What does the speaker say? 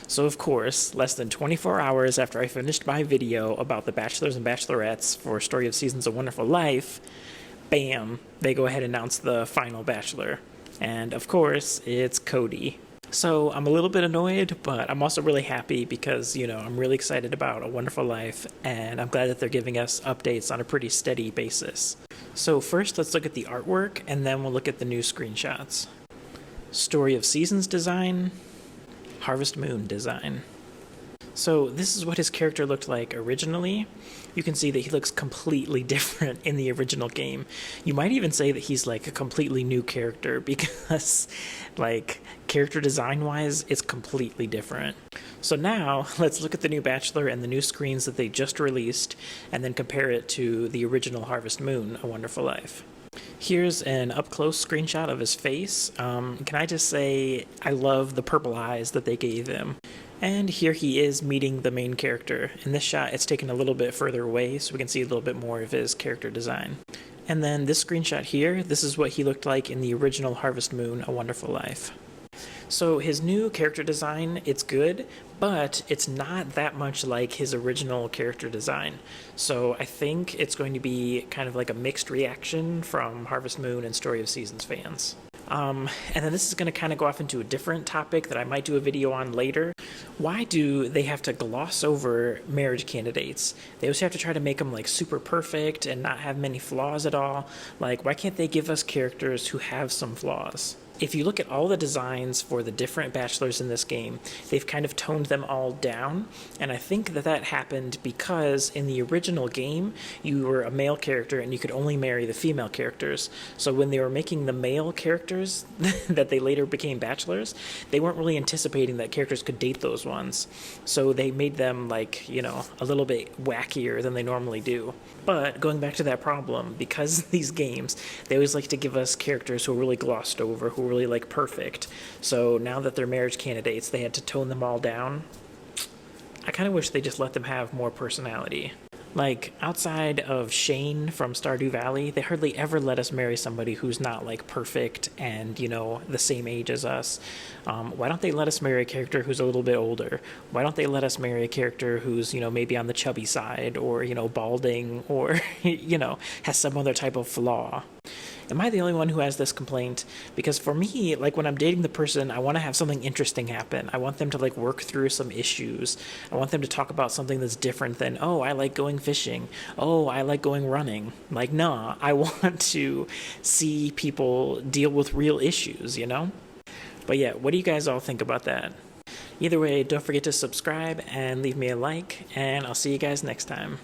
So of course, less than 24 hours after I finished my video about the bachelors and bachelorettes for Story of Seasons: A Wonderful Life, bam, they go ahead and announce the final bachelor. And of course, it's Cody. So I'm a little bit annoyed, but I'm also really happy because, I'm really excited about A Wonderful Life, and I'm glad that they're giving us updates on a pretty steady basis. So first, let's look at the artwork, and then we'll look at the new screenshots. Story of Seasons design, Harvest Moon design. So this is what his character looked like originally. You can see that he looks completely different in the original game. You might even say that he's like a completely new character because character design wise, it's completely different. So now let's look at the new Bachelor and the new screens that they just released and then compare it to the original Harvest Moon: A Wonderful Life. Here's an up-close screenshot of his face. Can I just say I love the purple eyes that they gave him. And here he is meeting the main character. In this shot, it's taken a little bit further away, so we can see a little bit more of his character design. And then this screenshot here, this is what he looked like in the original Harvest Moon: A Wonderful Life. So his new character design, it's good, but it's not that much like his original character design. So I think it's going to be kind of like a mixed reaction from Harvest Moon and Story of Seasons fans. And then this is going to kind of go off into a different topic that I might do a video on later. Why do they have to gloss over marriage candidates? They always have to try to make them like super perfect and not have many flaws at all. Like, why can't they give us characters who have some flaws? If you look at all the designs for the different bachelors in this game, they've kind of toned them all down, and I think that that happened because in the original game, you were a male character and you could only marry the female characters. So when they were making the male characters that they later became bachelors, they weren't really anticipating that characters could date those ones. So they made them a little bit wackier than they normally do. But going back to that problem, because these games, they always like to give us characters who are really glossed over, who are really perfect. So now that they're marriage candidates, they had to tone them all down. I kind of wish they just let them have more personality. Like, outside of Shane from Stardew Valley, they hardly ever let us marry somebody who's not perfect and, the same age as us. Why don't they let us marry a character who's a little bit older? Why don't they let us marry a character who's, maybe on the chubby side or, balding or, has some other type of flaw? Am I the only one who has this complaint? Because for me, when I'm dating the person, I want to have something interesting happen. I want them to work through some issues. I want them to talk about something that's different than, oh, I like going fishing. Oh, I like going running. Nah, I want to see people deal with real issues, But yeah, what do you guys all think about that? Either way, don't forget to subscribe and leave me a like, and I'll see you guys next time.